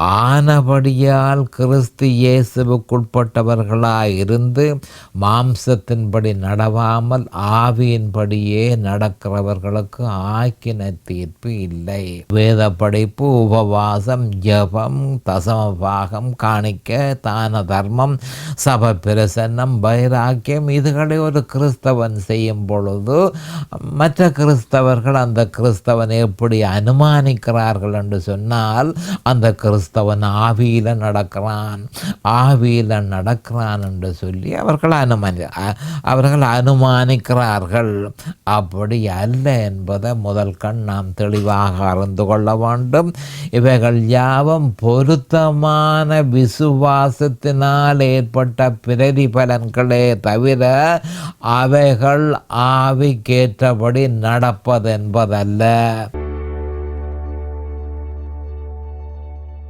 ஆனபடியால் கிறிஸ்து இயேசுவுக்குட்பட்டவர்களாய் இருந்து மாம்சத்தின்படி நடவாமல் ஆவியின்படியே நடக்கிறவர்களுக்கு ஆக்கின தீர்ப்பு இல்லை. வேத படிப்பு, உபவாசம், ஜெபம், தசமபாகம், காணிக்க, தான தர்மம், சபை பிரசன்னம், வைராக்கியம் இதுகளை ஒரு கிறிஸ்தவன் செய்யும் பொழுது மற்ற கிறிஸ்தவர்கள் அந்த கிறிஸ்தவனை எப்படி அனுமானிக்கிறார்கள் என்று சொன்னால், அந்த கிறிஸ்தவன் ஆவியில நடக்கிறான் என்று சொல்லி அவர்கள் அனுமானிக்கிறார்கள். அப்படி அல்ல என்பதை முதல் கண் நாம் தெளிவாக அறிந்து கொள்ள வேண்டும். இவைகள் யாவும் பொருத்தமான விசுவாசத்தினால் ஏற்பட்ட பிரதிபலன்களே தவிர அவைகள் ஆவிக்கேற்றபடி நடப்பதென்பதல்ல.